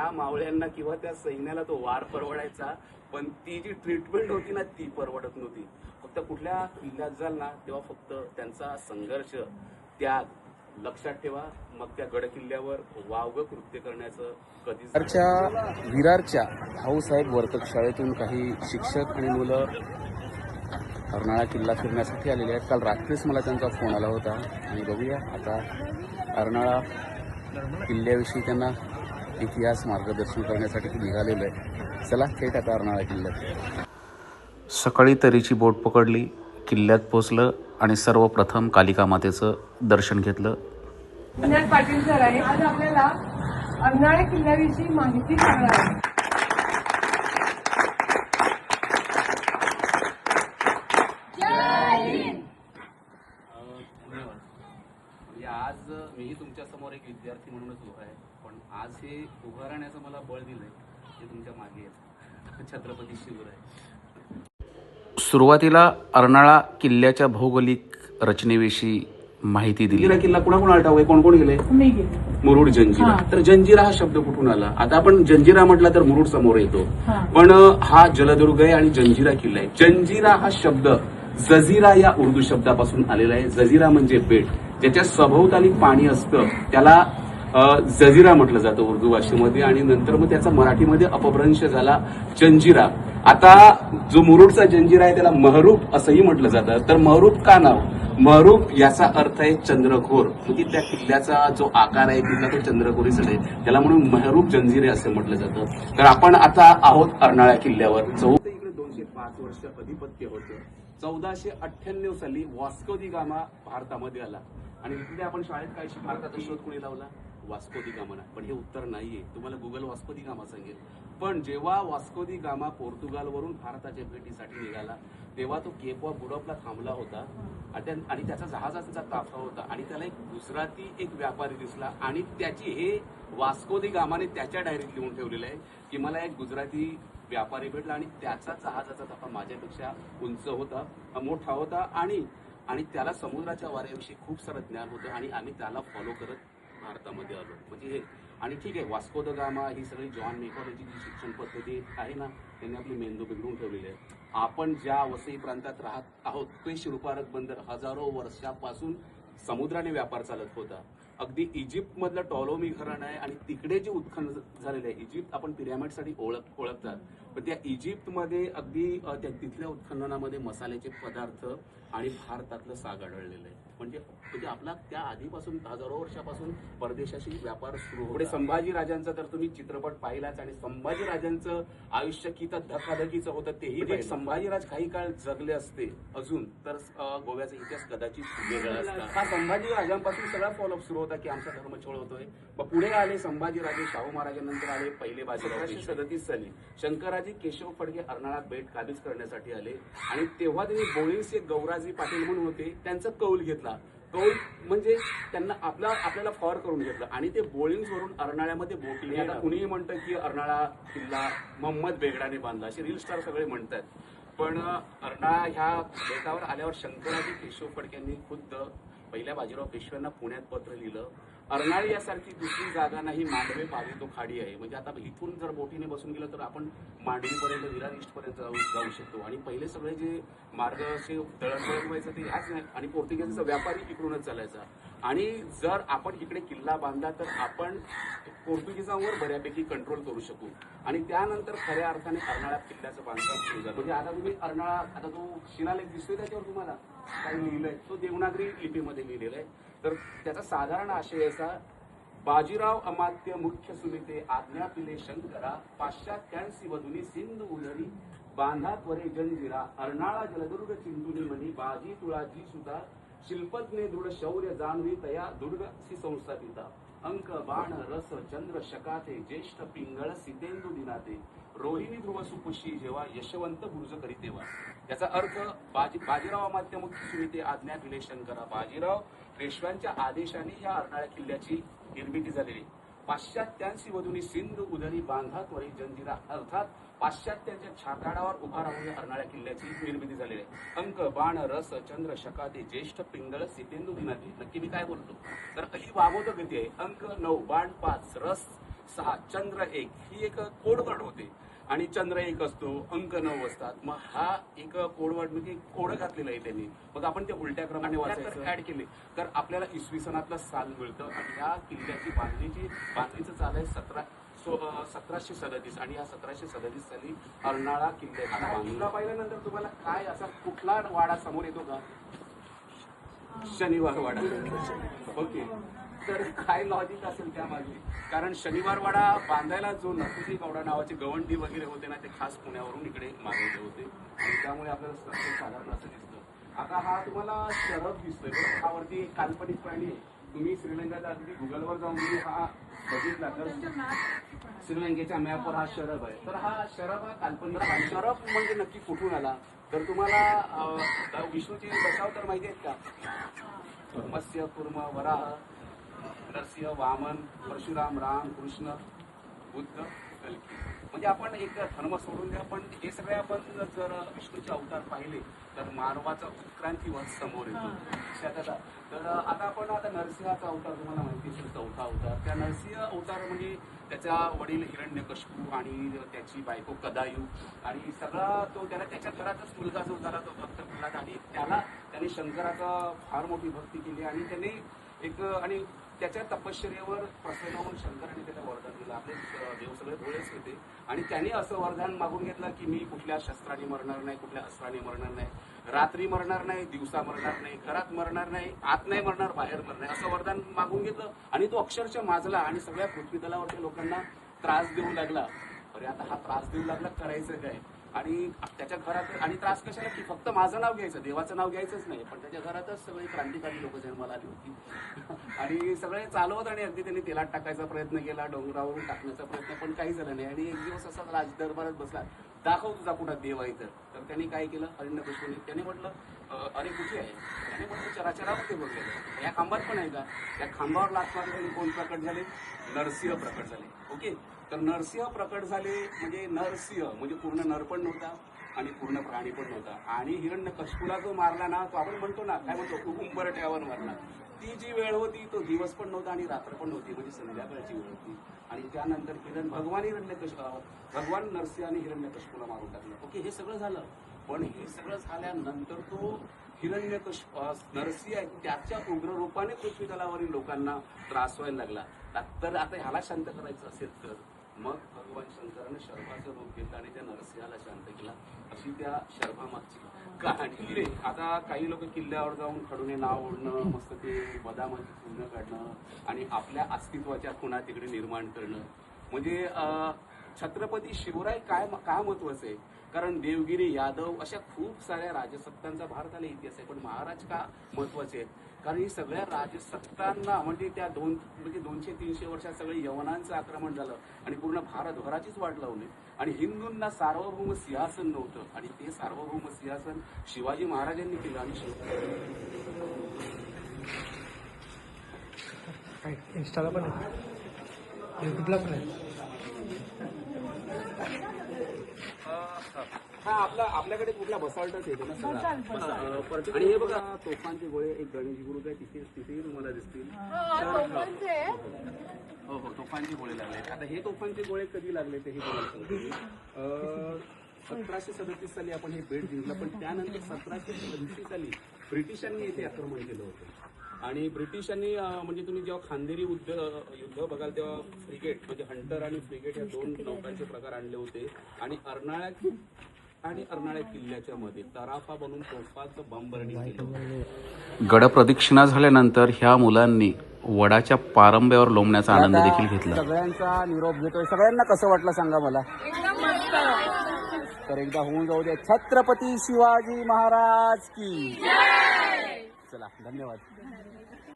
त्या मावळ्यांना किंवा त्या सैन्याला तो वार परवडायचा, पण ती जी ट्रीटमेंट होती ना ती परवडत नव्हती. फक्त कुठल्या किल्ल्यात जाल ना तेव्हा फक्त त्यांचा संघर्ष, त्याग लक्षात ठेवा. मग त्या गड किल्ल्यावर वावग कृत्य करण्याचं कधीच. विरारच्या भाऊसाहेब वर्तक शाळेतून काही शिक्षक आणि मुलं अर्नाळा किल्ला फिरण्यासाठी आलेले आहेत. काल रात्रीच मला त्यांचा फोन आला होता आणि बघूया आता अर्नाळा किल्ल्याविषयी त्यांना इतिहास मार्गदर्शन करण्यासाठी निघालेलं आहे. चला थेट आता अर्नाळा किल्ल्यात. सकाळी तरीची बोट पकडली, किल्ल्यात पोचलं आणि सर्वप्रथम कालिका मातेचं दर्शन घेतलं. विनायक पाटील सर आहे. आज आपल्याला अर्नाळा किल्ल्याविषयी माहिती सांगणार आहे. आज मीही तुमच्या समोर एक विद्यार्थी म्हणूनच उभा आहे, पण आज हे उभं राहण्याचं मला बळ दिलंय ते तुमच्या मागे आहे. छत्रपती शिवराय. सुरुवातीला अर्नाळा किल्ल्याच्या भौगोलिक रचनेविषयी माहिती दिली. जंजिरा किल्ला कुणाकुणाला ठाऊक आहे? कोण कोण गेले? मी गेले. मुरुड जंजिरा. तर जंजिरा हा शब्द कुठून आला? आता आपण जंजिरा म्हटला तर मुरुड समोर येतो, पण हा जलदुर्ग आहे आणि जंजिरा किल्ला आहे. जंजिरा हा शब्द जझीरा या उर्दू शब्दापासून आलेला आहे. जझीरा म्हणजे बेट, ज्याच्या सभोवताली पाणी असतं त्याला जझीरा म्हटलं जातं उर्दू भाषेमध्ये, आणि नंतर मग त्याचा मराठीमध्ये अपभ्रंश झाला जंजिरा. आता जो मुरुडचा जंजिरा आहे त्याला महरूप असंही म्हटलं जातं. तर महरूप का नाव? महरूप याचा अर्थ आहे चंद्रकोर, म्हणजे त्या किल्ल्याचा जो आकार आहे तिथला तो चंद्रकोरीच आहे, त्याला म्हणून महरूप जंजिरे असं म्हटलं जातं. तर आपण आता आहोत अर्नाळा किल्ल्यावर. इकडे 205 वर्ष अधिपत्य होतं. 1498 साली वास्को दी गामा भारतामध्ये आला आणि इकडे आपण शाळेत काय शिकणार? भारताचा शोध कोणी लावला? वास्को दी गामाना. पण हे उत्तर नाहीये, तुम्हाला गुगल वास्को दी गामा सांगेल. पण जेव्हा वास्को दी गामा पोर्तुगालवरून भारताच्या भेटीसाठी निघाला तेव्हा तो केप ऑफ गुड होपला थांबला होता आणि त्याचा जहाजाचा ताफा होता आणि त्याला एक गुजराती एक व्यापारी दिसला आणि त्याची हे वास्को दी गामाने त्याच्या डायरीत लिहून ठेवलेलं आहे की मला एक गुजराती व्यापारी भेटला आणि त्याचा जहाजाचा ताफा माझ्यापेक्षा उंच होता, मोठा होता आणि त्याला समुद्राच्या वाऱ्याविषयी खूप सारं ज्ञान होतं आणि आम्ही त्याला फॉलो करत भारतामध्ये आलो. म्हणजे हे आणि ठीक आहे, वास्को द गामा ही सगळी जॉन मेकॉलेची जी शिक्षण पद्धती आहे ना त्यांनी आपली मेंदू बिघडून ठेवलेली आहे. आपण ज्या वसई प्रांतात राहत आहोत ते शिरपारक बंदर हजारो वर्षापासून समुद्राने व्यापार चालत होता. अगदी इजिप्त मधलं टॉलोमी घराणं आहे आणि तिकडे जे उत्खनन झालेलं आहे, इजिप्त आपण पिरॅमिडसाठी ओळखतात, पण त्या इजिप्तमध्ये अगदी तिथल्या उत्खननामध्ये मसाल्याचे पदार्थ आणि भारतातलं साग आढळलेलं आहे. म्हणजे आपला त्या आधीपासून हजारो वर्षापासून परदेशाशी व्यापार सुरू होते. संभाजी राजांचा तर तुम्ही चित्रपट पाहिलाच आणि संभाजी राजांचं आयुष्य किती धकाधकीचं होतं तेही. म्हणजे संभाजीराज काही काळ जगले असते अजून तर गोव्याचा इतिहास कदाचित वेगळा असता. हा संभाजी राजांपासून सगळा फॉलोअप सुरू होता की आमचा धर्मछळ होतोय. मग पुढे आले संभाजीराजे, शाहू महाराजांनंतर आले पहिले बाजीराव. 1737 साली शंकराजी केशव फडके अर्नाळा बेट काबीज करण्यासाठी आले आणि तेव्हा त्यांनी बोळींचे गौराजी पाटील म्हणून होते, त्यांचा कौल घेतला. कौल म्हणजे त्यांना आपल्याला फॉर करून घेतलं आणि ते बोळिंग्स वरून अर्नाळ्यामध्ये बोटले. आता कुणीही म्हणतं की अर्नाळा किल्ला मोहम्मद बेगडाने बांधला, असे रील स्टार सगळे म्हणतात, पण अर्नाळा ह्या बेटावर आल्यावर शंकराजी केशव फडक्यांनी खुद्द पहिल्या बाजीराव पेशव्यांना पुण्यात पत्र लिहिलं. अर्नाळी यासारखी दुसरी जागा नाही, मांडवे पावी तो खाडी आहे. म्हणजे आता इथून जर बोटीने बसून गेलं तर आपण मांडवीपर्यंत विरार ईस्टपर्यंत जाऊ शकतो आणि पहिले सगळे जे मार्ग असे दळणवळण व्हायचं ते ह्याच नाही आणि पोर्तुगीजचा व्यापारी इकडूनच चालायचा. आणि जर आपण इकडे किल्ला बांधला तर आपण पोर्तुगीजांवर बऱ्यापैकी कंट्रोल करू शकू आणि त्यानंतर खऱ्या अर्थाने अर्नाळा किल्ल्याचं बांधकाम सुरू झालं. म्हणजे आता तुम्ही अर्नाळा, आता तो शिलालेख दिसतोय त्याच्यावर तुम्हाला काय लिहिलंय, तो देवनागरी लिपीमध्ये लिहिलेला आहे. तर त्याचा साधारण आशय असा: बाजीराव अमात्य मुख्य सुमिते आज्ञा पिले शंकरा, पाश्चात्यांसी वधुनी सिंधू उदरी, बांधा त्वरे जंजिरा, अर्नाळा जलदुर्ग चिंतुनी मनी, बाजी तुळाजी सुता, शिल्पज्ञे दृढ शौर्य जाणवी तया दुर्ग सी संस्थापिता, अंक बाण रस चंद्र शकाते, ज्येष्ठ पिंगळ सितेंदू दिनाते, रोहिणी ध्रुव सुपुशी जेव्हा, यशवंत बुर्ज करी तेव्हा. याचा अर्थ बाजीराव अमात्य मुख्य सुमिते आज्ञा पिले शंकरा, बाजीराव पेशव्यांच्या आदेशाने ह्या अर्नाळा किल्ल्याची निर्मिती झालेली. पाश्चात्यांशी वधुनी सिंधू उदरी, बांधा त्वरे जंजिरा, अर्थात पाश्चात्यांच्या छाताडावर उभा राहून अर्नाळा किल्ल्याची निर्मिती झालेली आहे. अंक बाण रस चंद्र शकाते, ज्येष्ठ पिंगळ सितेंदू दिनाते. नक्की मी काय बोलतो तर ही वामोद गती आहे. अंक 9, बाण 5, रस 6 चंद्र 1 ही एक कोडवर्ड होते आणि चंद्र 1 असतो, अंक 9 असतात. मग हा एक कोडवर्ड म्हणजे कोड घातलेलं आहे त्यांनी. मग आपण ते उलट्या क्रमाने वाचायचं ऍड केले तर आपल्याला इसवी सनातलं साल मिळतं. आणि या किल्ल्याची बांधणीचं चाल आहे 1737 आणि या 1737 साली अर्नाळा किल्ल्याचा बांधला. पाहिल्यानंतर तुम्हाला काय असा कुठला वाडा समोर येतो का? शनिवार वाडा. ओके, तर काय लॉजिक असेल त्यामागे? कारण शनिवार वाडा बांधायला जो नकुजी गौडा नावाचे गवंडी वगैरे होते ना, ते खास पुण्यावरून इकडे मागवले होते आणि त्यामुळे आपल्याला साधारण असं दिसतं. आता हा तुम्हाला शरफ दिसतोय बरं, हा वरती एक काल्पनिक प्राणी आहे. तुम्ही श्रीलंकेचा अगदी गुगलवर जाऊन तुम्ही हा बघितला तर श्रीलंकेच्या मॅपवर हा शरफ आहे. तर हा शरफ हा काल्पनिक आहे. शरफ म्हणजे नक्की कुठून आला? तर तुम्हाला विष्णूची दशावतार माहिती आहेत का? मत्स्य, कुर्म, वराह, नरसिंह, वामन, परशुराम, राम, कृष्ण, बुद्ध, कल्की. म्हणजे आपण एक धर्म सोडून द्या, पण हे सगळे आपण जर विष्णूचे अवतार पाहिले तर मानवाचा उत्क्रांतीवाद समोर येतो. तर आता आपण नरसिंहाचा अवतार तुम्हाला माहिती असेल, चौथा अवतार. त्या नरसिंह अवतार म्हणजे त्याचा वडील हिरण्यकशिपू आणि त्याची बायको कदायू आणि सगळा तो त्याच्या घराचाच मुलगा जो झाला तो भक्त प्रल्हाद. आणि त्याने शंकराचा फार मोठी भक्ती केली आणि त्याने आणि त्याच्या तपश्चर्येवर प्रसन्न होऊन शंकराने त्याला वरदान दिलं. आपले देव सगळे डोळेच होते आणि त्याने असं वरदान मागून घेतलं की मी कुठल्या शस्त्राने मरणार नाही, कुठल्या अस्त्राने मरणार नाही, रात्री मरणार नाही, दिवसा मरणार नाही, घरात मरणार नाही, आत नाही मरणार, बाहेर मरणार नाही, असं वरदान मागून घेतलं. आणि तो अक्षरशः माजला आणि सगळ्या पृथ्वीतलावरच्या लोकांना त्रास देऊ लागला. अरे आता हा त्रास देऊ लागला, करायचं काय? आणि त्याच्या घरात आणि त्रास कशाला की फक्त माझं नाव घ्यायचं, देवाचं नाव घ्यायचंच नाही. पण त्याच्या घरातच सगळे क्रांतिकारी लोक जन्माला आली होती आणि सगळे चालवत आणि अगदी त्यांनी तेलात टाकायचा प्रयत्न केला, डोंगरावरून टाकण्याचा प्रयत्न, पण काही झालं नाही. आणि एक दिवस असा राजदरबारात बसला, दाखव तुझा कुठं देव आहे तर त्यांनी काय केलं, हिरण्यकशिपूने त्याने म्हटलं अरे कुठे आहे? त्याने म्हटलं चराचरामध्ये बघलेलं, या खांबात पण आहे का? त्या खांबावर लाथ मारले कोण प्रकट झाले? नरसिंह प्रकट झाले. ओके, तर नरसिंह प्रकट झाले म्हणजे नरसिंह म्हणजे पूर्ण नर पण नव्हता आणि पूर्ण प्राणी पण नव्हता. आणि हिरण्यकशिपूला जो मारला ना, तो आपण म्हणतो ना, काय म्हणतो, उंबरठ्यावर मारला. ती जी वेळ होती तो दिवस पण नव्हता आणि रात्र पण नव्हती, म्हणजे संध्याकाळची वेळ होती. आणि त्यानंतर भगवान नरसिंहाने हिरण्यकशिपूला मारून टाकलं. ओके, हे सगळं झालं. पण हे सगळं झाल्यानंतर तो नरसिंह आहे त्याच्या उग्र रूपाने पृथ्वी तलावरील लोकांना त्रास व्हायला लागला. तर आता ह्याला शांत करायचं असेल तर मग भगवान शंकराने शर्भाचं रूप घेतलं आणि त्या नरसिंहाला शांत केला. अशी त्या शर्भामागची कहाणी रे. आता काही लोक किल्ल्यावर जाऊन खडूने नाव ओढणं, मस्त ते बदामाची पूर्ण काढणं आणि आपल्या अस्तित्वाच्या खुणा तिकडे निर्माण करणं. म्हणजे छत्रपती शिवराय काय महत्वाचं आहे? कारण देवगिरी, यादव अशा खूप साऱ्या राजसत्तांचा भारताला इतिहास आहे. पण महाराज का महत्वाचे आहेत? कारण ही सगळ्या राजसत्तांना म्हणजे त्या 200-300 वर्षात सगळे यवनांचं आक्रमण झालं आणि पूर्ण भारतभराचीच वाट लावली. आणि हिंदूंना सार्वभौम सिंहासन नव्हतं आणि ते सार्वभौम सिंहासन शिवाजी महाराजांनी केलं. आणि इंस्टाला पण आहे, युट्यूबला पण आहे. आपल्याकडे कुठला बसाल्टच येतो ना सगळा. आणि हे बघा तोफांचे गोळे, एक गणेश गुरु काय तिथेही तुम्हाला दिसतील. हो, तोफांचे गोळे लागले. आता हे तोफांचे गोळे कधी लागले ते हे बघा. 1737 साली आपण हे बेट जिंकलं. पण त्यानंतर 1785 साली ब्रिटिशांनी येथे आक्रमण केलं होतं. आणि ब्रिटिशांनी म्हणजे तुम्ही जेव्हा खांदेरी युद्ध बघाल तेव्हा फ्रिगेट म्हणजे हंटर आणि फ्रिगेट या 2 नौकांचे प्रकार आणले होते. आणि अर्नाळ्या किल्ल्याच्या मध्ये तराफा बनवून तोफाचं बंबरणी केलं. गडप्रदक्षिणा झाल्यानंतर ह्या मुलांनी वडाच्या पारंब्यावर लोंबण्याचा आनंद देखील घेतला. सगळ्यांचा निरोप घेतोय. सगळ्यांना कसं वाटलं सांगा मला. तर एकदा होऊन जाऊ द्या. छत्रपती शिवाजी महाराज की. चला, धन्यवाद.